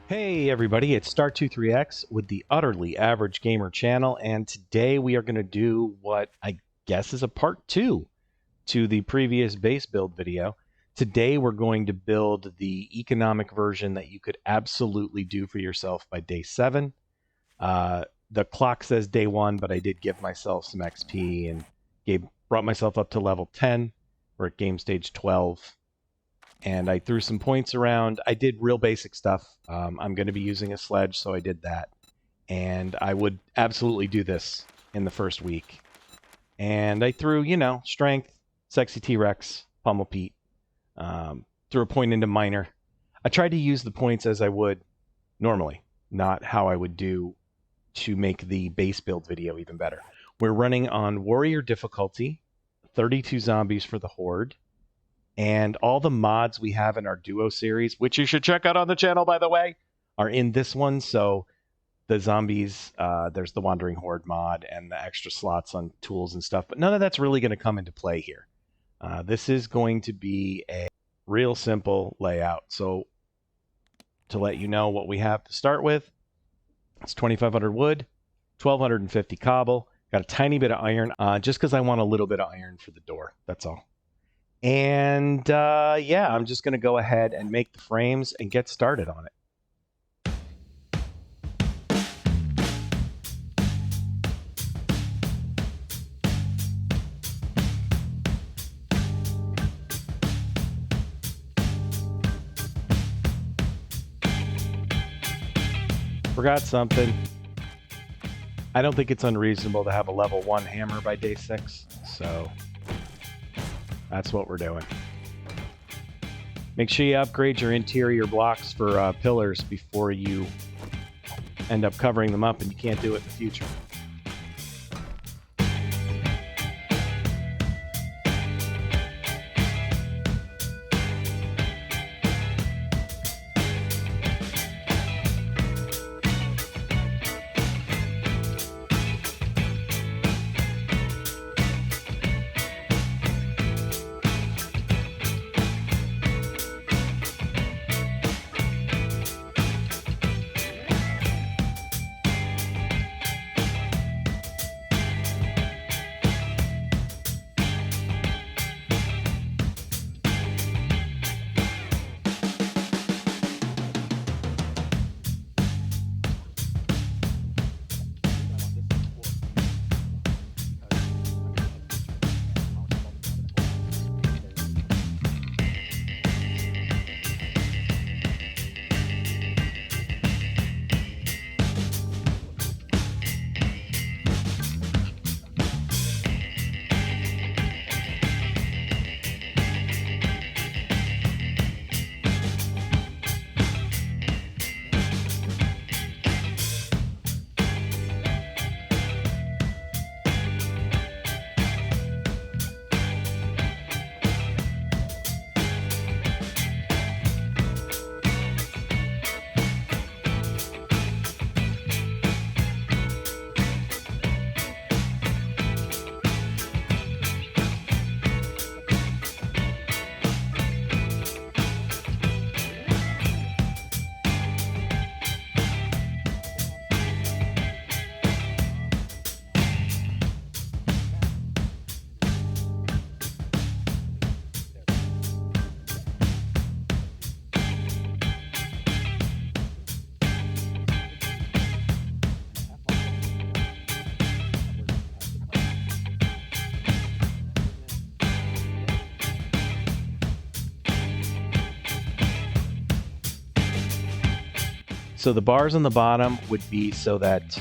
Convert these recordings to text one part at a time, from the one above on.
Hey everybody, it's Star23X with the Utterly Average Gamer channel, and today we are going to do what I guess is a part 2 to the previous base build video. Today we're going to build the economic version that you could absolutely do for yourself by day 7. The clock says day 1, but I did give myself some XP and brought myself up to level 10. We're at game stage 12. And I threw some points around. I did real basic stuff. I'm going to be using a sledge, so I did that. And I would absolutely do this in the first week. And I threw, strength, sexy T-Rex, pummel Pete. Threw a point into minor. I tried to use the points as I would normally, not how I would do to make the base build video even better. We're running on warrior difficulty, 32 zombies for the horde. And all the mods we have in our duo series, which you should check out on the channel, by the way, are in this one. So the zombies, there's the Wandering Horde mod and the extra slots on tools and stuff. But none of that's really going to come into play here. This is going to be a real simple layout. So to let you know what we have to start with, it's 2,500 wood, 1,250 cobble. Got a tiny bit of iron, just because I want a little bit of iron for the door. That's all. And yeah, I'm just going to go ahead and make the frames and get started on it. Forgot something. I don't think it's unreasonable to have a level 1 hammer by day 6, so that's what we're doing. Make sure you upgrade your interior blocks for pillars before you end up covering them up and you can't do it in the future. So the bars on the bottom would be so that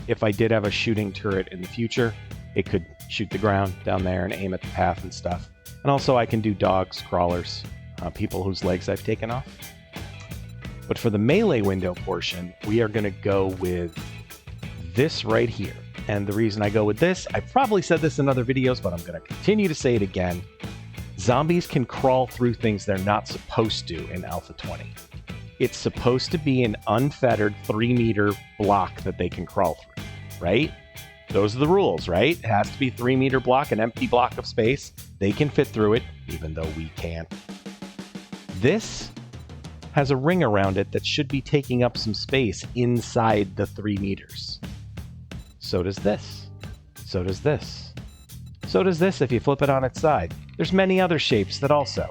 if I did have a shooting turret in the future, it could shoot the ground down there and aim at the path and stuff. And also I can do dogs, crawlers, people whose legs I've taken off. But for the melee window portion, we are going to go with this right here. And the reason I go with this, I've probably said this in other videos, but I'm going to continue to say it again. Zombies can crawl through things they're not supposed to in Alpha 20. It's supposed to be an unfettered 3-meter block that they can crawl through, right? Those are the rules, right? It has to be 3-meter block, an empty block of space. They can fit through it, even though we can't. This has a ring around it that should be taking up some space inside the 3 meters. So does this. So does this. So does this if you flip it on its side. There's many other shapes that also,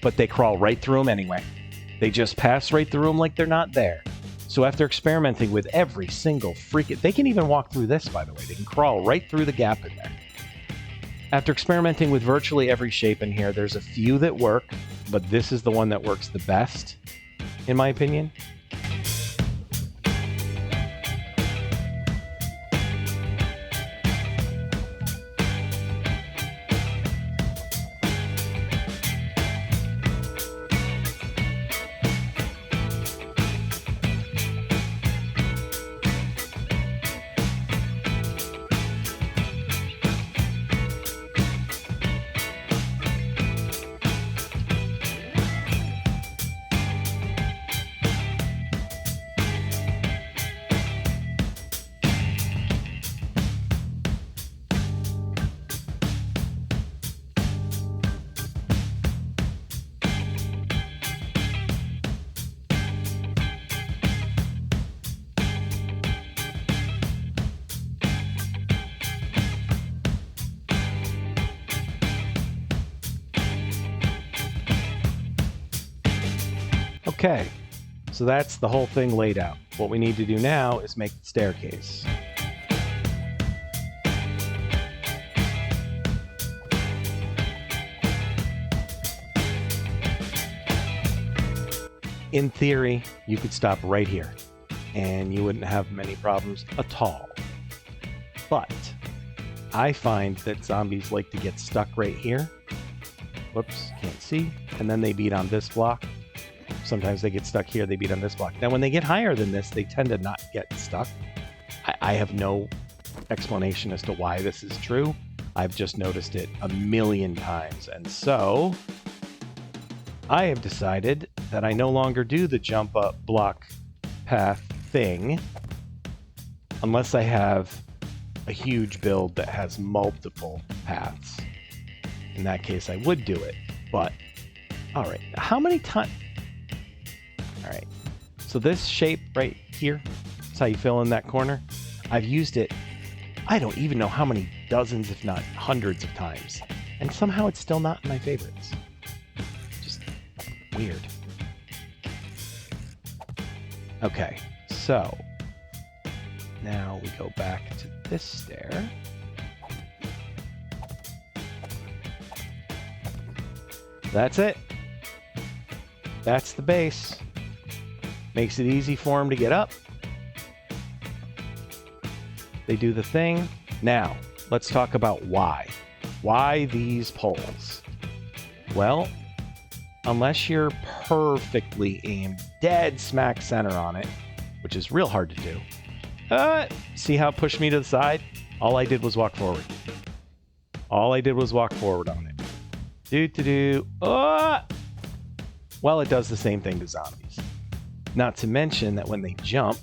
but they crawl right through them anyway. They just pass right through them like they're not there. So after experimenting with every single freaking... They can even walk through this, by the way. They can crawl right through the gap in there. After experimenting with virtually every shape in here, there's a few that work, but this is the one that works the best, in my opinion. Okay, so that's the whole thing laid out. What we need to do now is make the staircase. In theory, you could stop right here, and you wouldn't have many problems at all. But I find that zombies like to get stuck right here. Whoops, can't see. And then they beat on this block. Sometimes they get stuck here, they beat on this block. Now, when they get higher than this, they tend to not get stuck. I have no explanation as to why this is true. I've just noticed it a million times. And so I have decided that I no longer do the jump up block path thing unless I have a huge build that has multiple paths. In that case, I would do it. But, all right, how many times... All right, so this shape right here, that's how you fill in that corner. I've used it, I don't even know how many dozens, if not hundreds of times. And somehow it's still not in my favorites. Just weird. Okay, so now we go back to this stair. That's it. That's the base. Makes it easy for them to get up. They do the thing. Now, let's talk about why. Why these poles? Well, unless you're perfectly aimed dead smack center on it, which is real hard to do. See how it pushed me to the side? All I did was walk forward. All I did was walk forward on it. Well, it does the same thing to zombies. Not to mention that when they jump,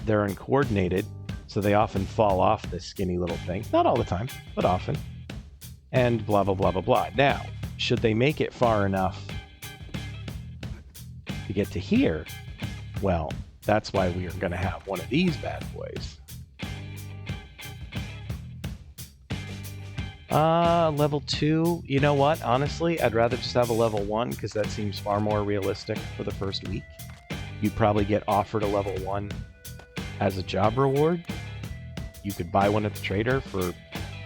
they're uncoordinated, so they often fall off this skinny little thing. Not all the time, but often. And blah, blah, blah, blah, blah. Now, should they make it far enough to get to here? Well, that's why we are going to have one of these bad boys. Level 2, you know what? Honestly, I'd rather just have a level 1 because that seems far more realistic for the first week. You'd probably get offered a level 1 as a job reward. You could buy one at the trader for,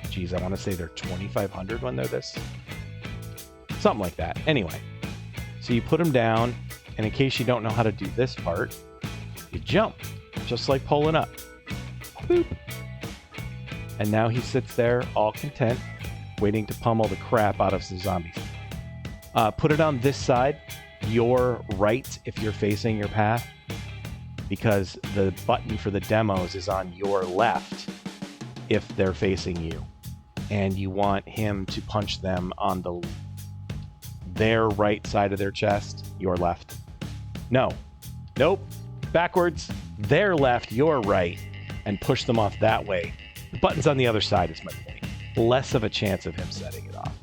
geez, I want to say they're 2,500 when they're this. Something like that. Anyway, so you put them down, and in case you don't know how to do this part, you jump, just like pulling up. Boop. And now he sits there all content, waiting to pummel the crap out of some zombies. Put it on this side, your right if you're facing your path, because the button for the demos is on your left if they're facing you. And you want him to punch them on their right side of their chest, your left. No. Nope. Backwards, their left, your right, and push them off that way. The button's on the other side is my point. Less of a chance of him setting it off.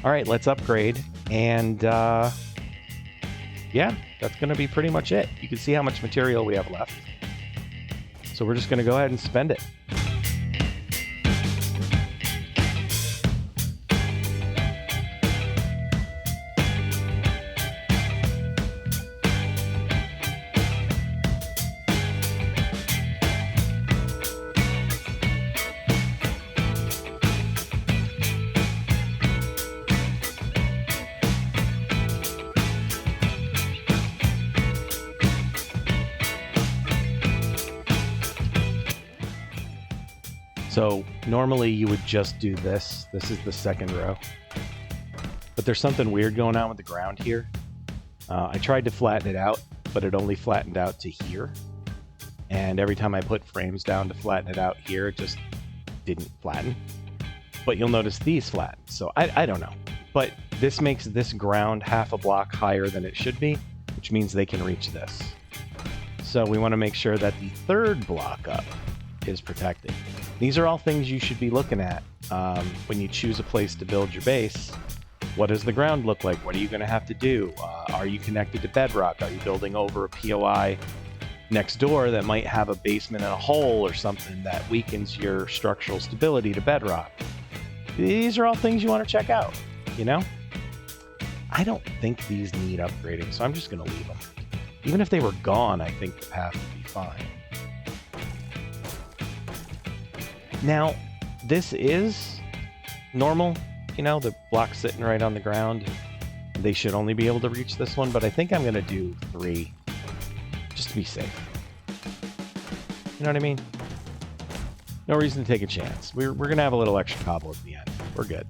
All right, let's upgrade. And, yeah, that's going to be pretty much it. You can see how much material we have left. So we're just going to go ahead and spend it. So normally you would just do this. This is the second row. But there's something weird going on with the ground here. I tried to flatten it out, but it only flattened out to here. And every time I put frames down to flatten it out here, it just didn't flatten. But you'll notice these flatten. So I don't know. But this makes this ground half a block higher than it should be, which means they can reach this. So we want to make sure that the third block up is protected. These are all things you should be looking at when you choose a place to build your base. What does the ground look like? What are you going to have to do? Are you connected to bedrock? Are you building over a POI next door that might have a basement and a hole or something that weakens your structural stability to bedrock? These are all things you want to check out, you know? I don't think these need upgrading, so I'm just going to leave them. Even if they were gone, I think the path would be fine. Now, this is normal, you know, the block's sitting right on the ground. They should only be able to reach this one, but I think I'm going to do 3, just to be safe. You know what I mean? No reason to take a chance. We're going to have a little extra cobble at the end. We're good.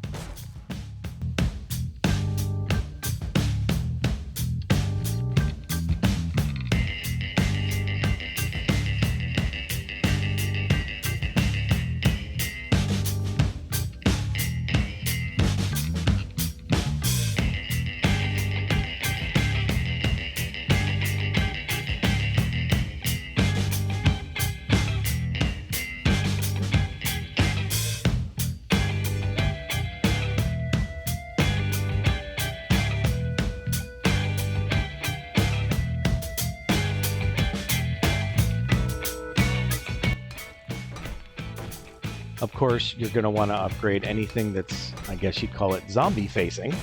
Of course, you're going to want to upgrade anything that's, I guess you'd call it zombie facing,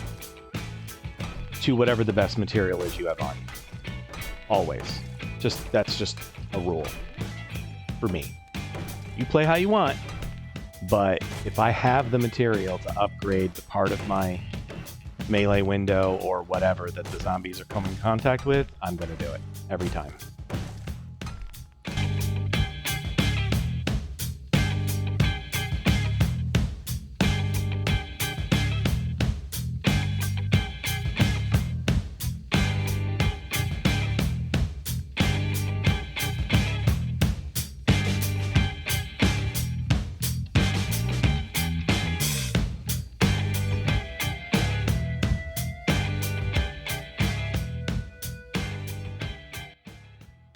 to whatever the best material is you have on you. Always. That's just a rule for me. You play how you want, but if I have the material to upgrade the part of my melee window or whatever that the zombies are coming in contact with, I'm going to do it every time.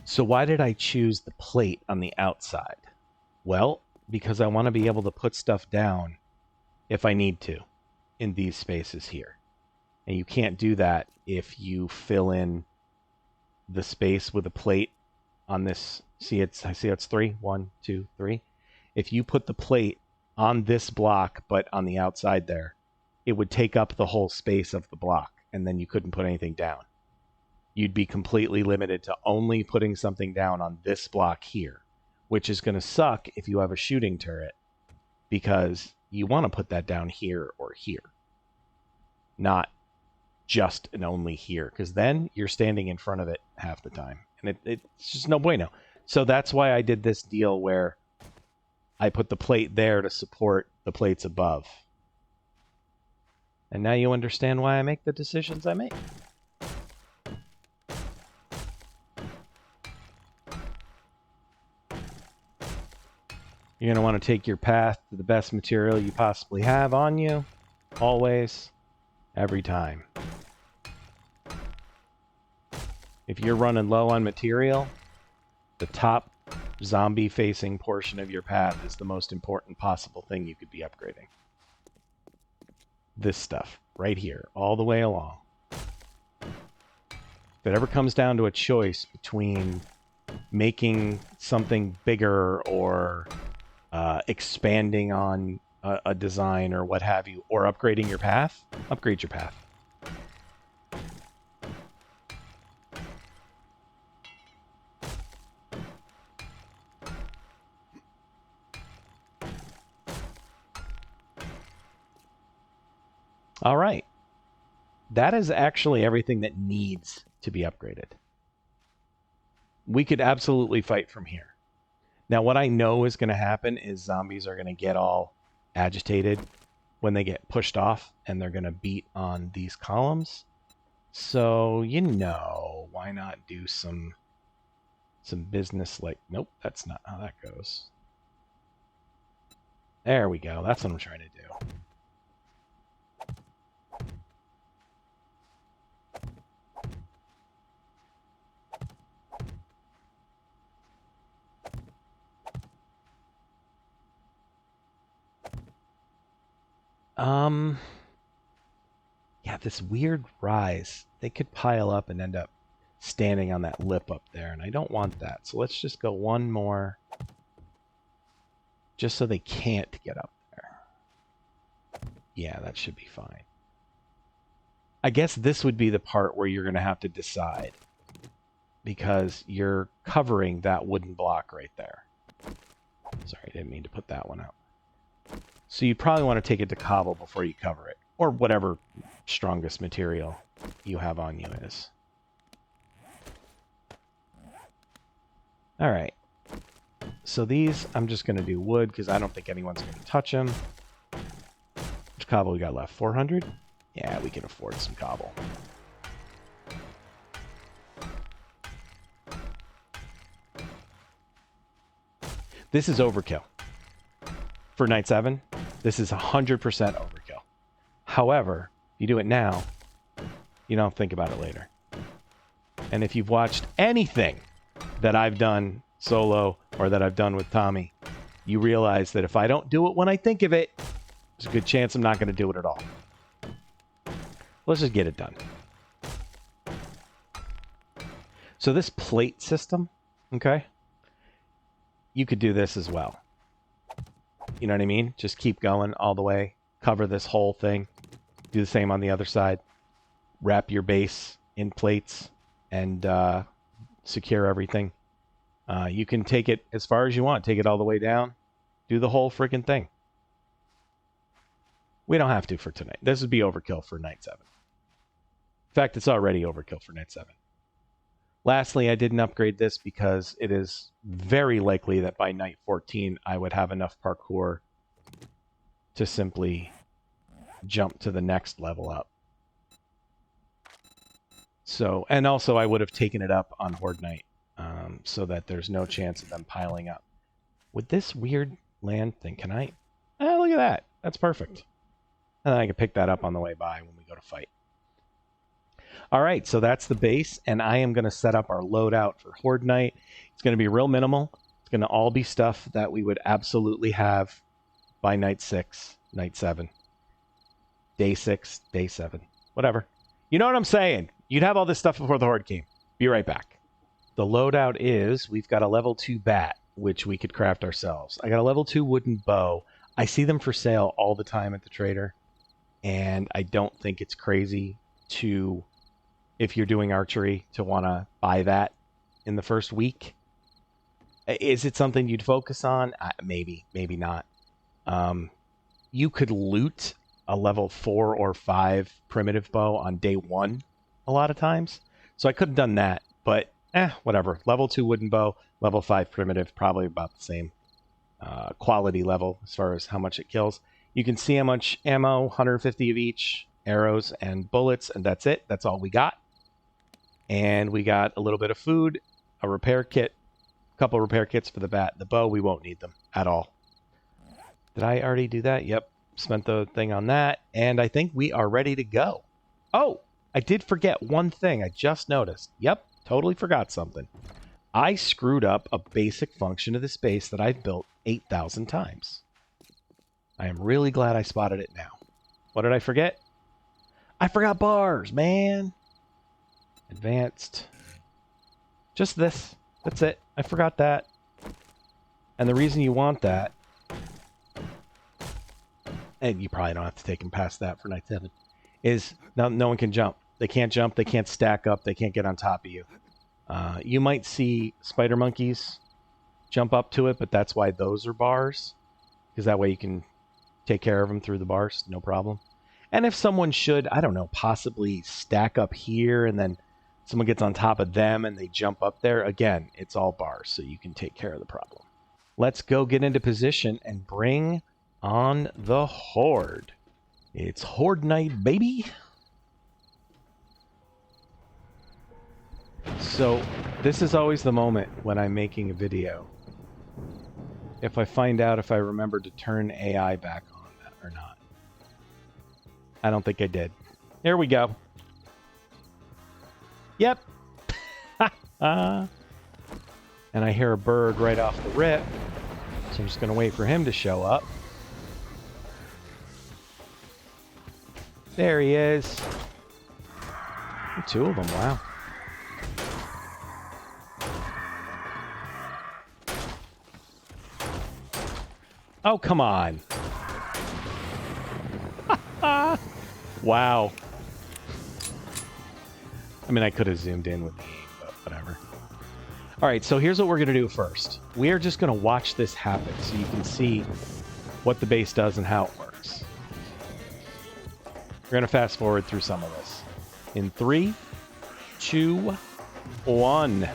So why did I choose the plate on the outside? Well, because I want to be able to put stuff down if I need to in these spaces here. And you can't do that if you fill in the space with a plate on this. I see it's 3. 1, 2, 3. If you put the plate on this block, but on the outside there, it would take up the whole space of the block, and then you couldn't put anything down. You'd be completely limited to only putting something down on this block here, which is going to suck if you have a shooting turret, because you want to put that down here or here, not just and only here, because then you're standing in front of it half the time, and it's just no bueno. So that's why I did this deal where I put the plate there to support the plates above. And now you understand why I make the decisions I make. You're going to want to take your path to the best material you possibly have on you, always, every time. If you're running low on material, the top zombie-facing portion of your path is the most important possible thing you could be upgrading. This stuff, right here, all the way along. If it ever comes down to a choice between making something bigger or expanding on a design or what have you, or upgrading your path, upgrade your path. All right. That is actually everything that needs to be upgraded. We could absolutely fight from here. Now, what I know is going to happen is zombies are going to get all agitated when they get pushed off, and they're going to beat on these columns. So, you know, why not do some business like... Nope, that's not how that goes. There we go. That's what I'm trying to do. Yeah, this weird rise. They could pile up and end up standing on that lip up there, and I don't want that. So let's just go one more, just so they can't get up there. Yeah, that should be fine. I guess this would be the part where you're going to have to decide, because you're covering that wooden block right there. Sorry, I didn't mean to put that one out. So you probably want to take it to cobble before you cover it, or whatever strongest material you have on you is. All right. So these, I'm just going to do wood because I don't think anyone's going to touch them. Which cobble we got left? 400? Yeah, we can afford some cobble. This is overkill. For night 7, this is 100% overkill. However, if you do it now, you don't think about it later. And if you've watched anything that I've done solo or that I've done with Tommy, you realize that if I don't do it when I think of it, there's a good chance I'm not going to do it at all. Let's just get it done. So this plate system, okay, you could do this as well. You know what I mean? Just keep going all the way. Cover this whole thing. Do the same on the other side. Wrap your base in plates and secure everything. You can take it as far as you want. Take it all the way down. Do the whole freaking thing. We don't have to for tonight. This would be overkill for night 7. In fact, it's already overkill for night 7. Lastly, I didn't upgrade this because it is very likely that by night 14, I would have enough parkour to simply jump to the next level up. So, and also I would have taken it up on Horde Night so that there's no chance of them piling up. With this weird land thing, can I... Oh, look at that. That's perfect. And then I can pick that up on the way by when we go to fight. All right, so that's the base, and I am going to set up our loadout for Horde Night. It's going to be real minimal. It's going to all be stuff that we would absolutely have by night 6, night 7, day 6, day 7, whatever. You know what I'm saying? You'd have all this stuff before the Horde came. Be right back. The loadout is, we've got a level 2 bat, which we could craft ourselves. I got a level 2 wooden bow. I see them for sale all the time at the trader, and I don't think it's crazy to... if you're doing archery, to want to buy that in the first week. Is it something you'd focus on? Maybe, maybe not. You could loot a level 4 or 5 primitive bow on day 1 a lot of times. So I could have done that, but whatever. Level 2 wooden bow, level 5 primitive, probably about the same quality level as far as how much it kills. You can see how much ammo, 150 of each, arrows and bullets, and that's it. That's all we got. And we got a little bit of food, a repair kit, a couple repair kits for the bat. The bow, we won't need them at all. Did I already do that? Yep. Spent the thing on that. And I think we are ready to go. Oh, I did forget one thing I just noticed. Yep, totally forgot something. I screwed up a basic function of this base that I've built 8,000 times. I am really glad I spotted it now. What did I forget? I forgot bars, man. Advanced. Just this. That's it. I forgot that. And the reason you want that, and you probably don't have to take them past that for night 7, is no one can jump. They can't jump, they can't stack up, they can't get on top of you. You might see spider monkeys jump up to it, but that's why those are bars, because that way you can take care of them through the bars, no problem. And if someone should, I don't know, possibly stack up here and then someone gets on top of them and they jump up there, again, it's all bars, so you can take care of the problem. Let's go get into position and bring on the horde. It's horde night, baby. So this is always the moment when I'm making a video, if I find out if I remember to turn AI back on or not. I don't think I did. Here we go. Yep. And I hear a bird right off the rip, so I'm just going to wait for him to show up. There he is. 2 of them, wow. Oh, come on. Wow. I mean, I could have zoomed in with the aim, but whatever. All right, so here's what we're going to do first. We are just going to watch this happen so you can see what the base does and how it works. We're going to fast forward through some of this. In 3, 2, 1.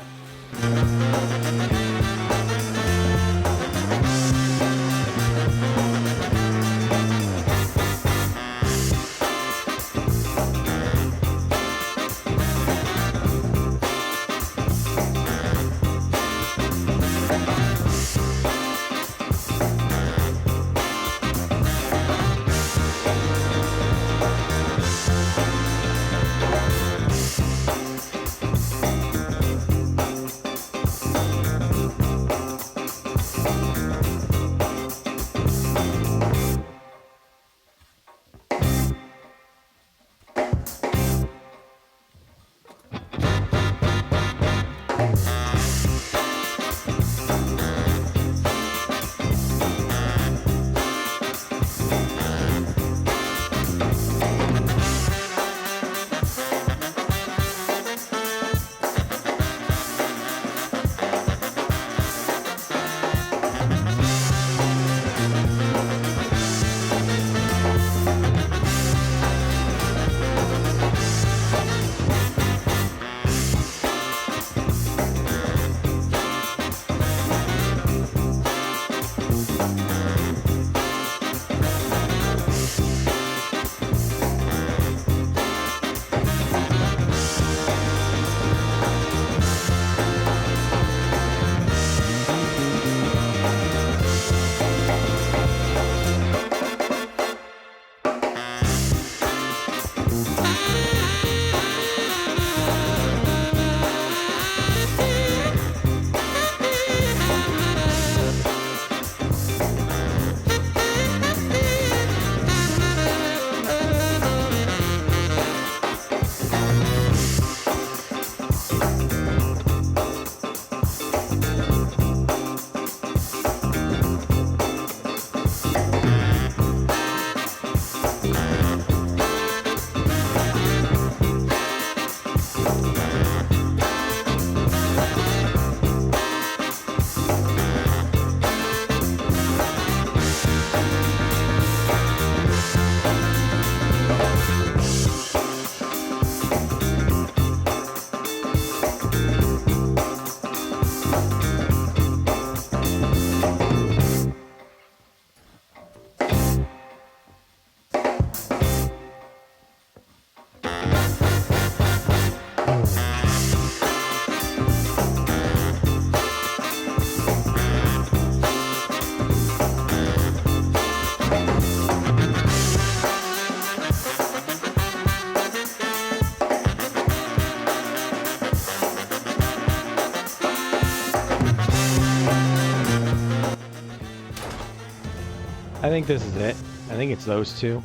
I think this is it. I think it's those two.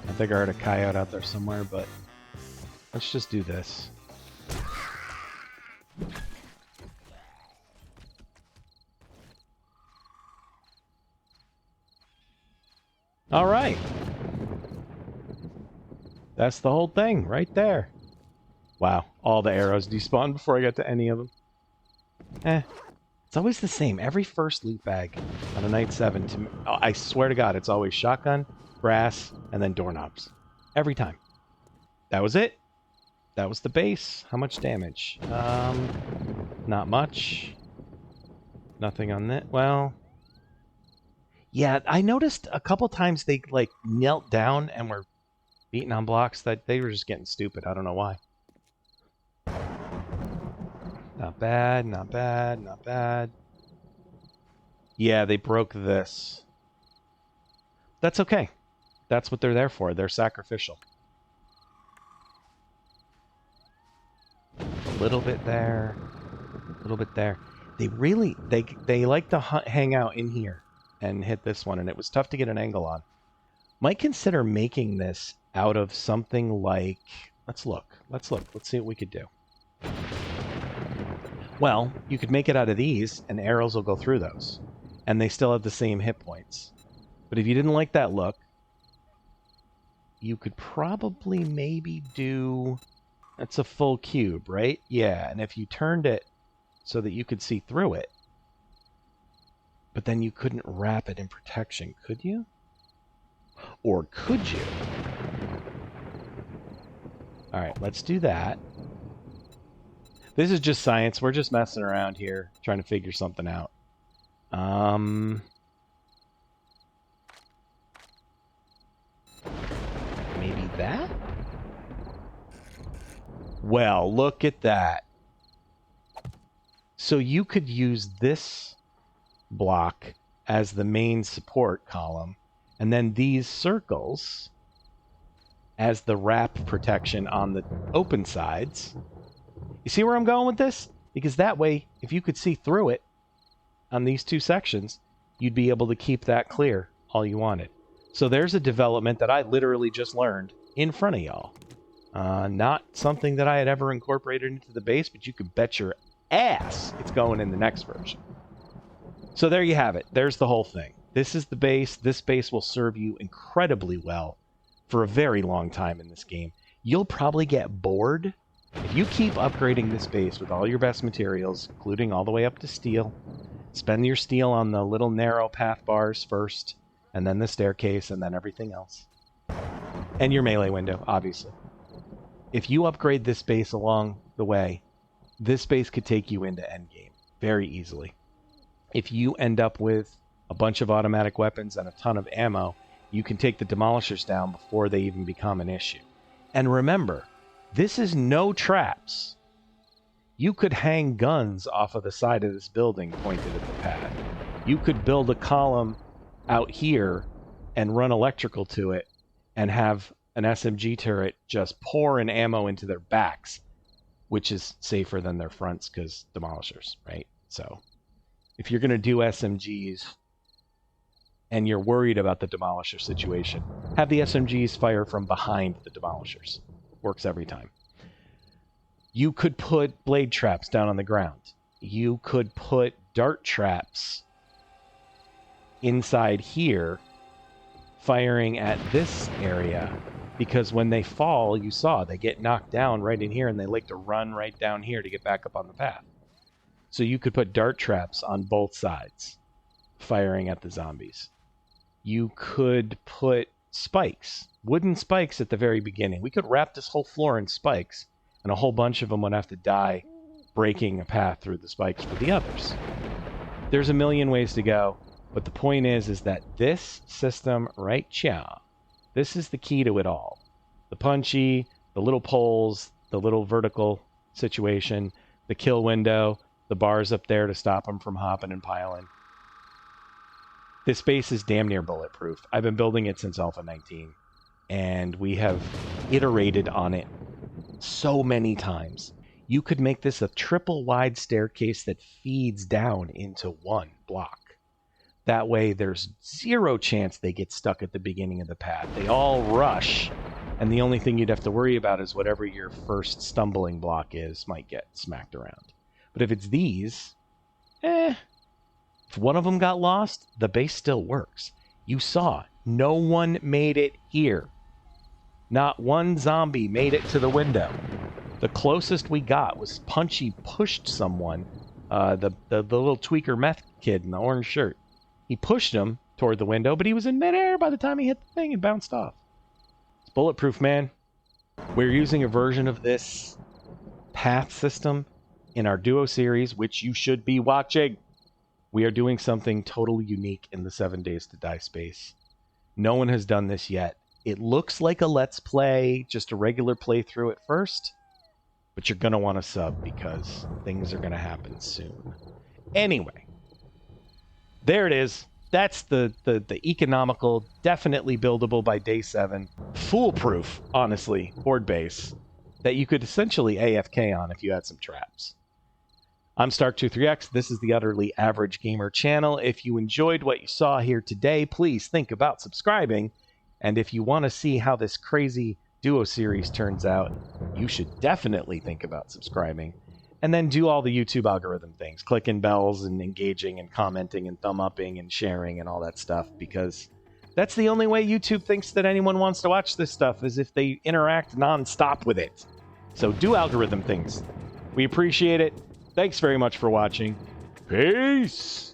I think I heard a coyote out there somewhere, but let's just do this. All right. That's the whole thing right there. Wow, all the arrows despawned before I got to any of them. It's always the same. Every first loot bag on a Night 7, I swear to God, it's always shotgun, brass, and then doorknobs. Every time. That was it. That was the base. How much damage? Not much. Nothing on that. Well, yeah, I noticed a couple times they, like, knelt down and were beating on blocks that they were just getting stupid. I don't know why. Not bad, not bad, not bad. Yeah, they broke this. That's okay. That's what they're there for. They're sacrificial. A little bit there. A little bit there. They really... They like to hang out in here and hit this one, and it was tough to get an angle on. Might consider making this out of something like... Let's look. Let's look. Let's see what we could do. Well, you could make it out of these, and arrows will go through those. And they still have the same hit points. But if you didn't like that look, you could probably maybe do... That's a full cube, right? Yeah, and if you turned it so that you could see through it, but then you couldn't wrap it in protection, could you? Or could you? All right, let's do that. This is just science. We're just messing around here, trying to figure something out. Maybe that? Well, look at that. So you could use this block as the main support column, and then these circles as the wrap protection on the open sides. You see where I'm going with this? Because that way, if you could see through it on these two sections, you'd be able to keep that clear all you wanted. So there's a development that I literally just learned in front of y'all. Not something that I had ever incorporated into the base, but you could bet your ass it's going in the next version. So there you have it. There's the whole thing. This is the base. This base will serve you incredibly well for a very long time in this game. You'll probably get bored if you keep upgrading this base with all your best materials, including all the way up to steel. Spend your steel on the little narrow path bars first, and then the staircase, and then everything else. And your melee window, obviously. If you upgrade this base along the way, this base could take you into endgame very easily. If you end up with a bunch of automatic weapons and a ton of ammo, you can take the demolishers down before they even become an issue. And remember, this is no traps. You could hang guns off of the side of this building pointed at the pad. You could build a column out here and run electrical to it and have an SMG turret just pouring ammo into their backs, which is safer than their fronts because demolishers, right? So if you're going to do SMGs and you're worried about the demolisher situation, have the SMGs fire from behind the demolishers. Works every time. You could put blade traps down on the ground. You could put dart traps inside here, firing at this area, because when they fall, you saw, they get knocked down right in here, and they like to run right down here to get back up on the path. So you could put dart traps on both sides, firing at the zombies. You could put spikes, wooden spikes at the very beginning. We could wrap this whole floor in spikes, and a whole bunch of them would have to die breaking a path through the spikes for the others. There's a million ways to go, but the point is that this system right here, this is the key to it all. The punchy, the little poles, the little vertical situation, the kill window, the bars up there to stop them from hopping and piling. This base is damn near bulletproof. I've been building it since Alpha 19, and we have iterated on it so many times. You could make this a triple wide staircase that feeds down into one block. That way there's zero chance they get stuck at the beginning of the path. They all rush, and the only thing you'd have to worry about is whatever your first stumbling block is might get smacked around. But if it's these, if one of them got lost, the base still works. You saw, No one made it here. Not one zombie made it to the window. The closest we got was Punchy pushed someone, the little tweaker meth kid in the orange shirt. He pushed him toward the window, but he was in midair by the time he hit the thing and bounced off. It's bulletproof, man. We're using a version of this path system in our Duo series, which you should be watching. We are doing something totally unique in the 7 Days to Die space. No one has done this yet. It looks like a Let's Play, just a regular playthrough at first, but you're going to want to sub because things are going to happen soon. Anyway, there it is. That's the economical, definitely buildable by day 7, foolproof, honestly, horde base that you could essentially AFK on if you had some traps. I'm Stark23x. This is the Utterly Average Gamer channel. If you enjoyed what you saw here today, please think about subscribing. And if you want to see how this crazy Duo series turns out, you should definitely think about subscribing. And then do all the YouTube algorithm things, clicking bells and engaging and commenting and thumb-upping and sharing and all that stuff, because that's the only way YouTube thinks that anyone wants to watch this stuff, is if they interact non-stop with it. So do algorithm things. We appreciate it. Thanks very much for watching. Peace!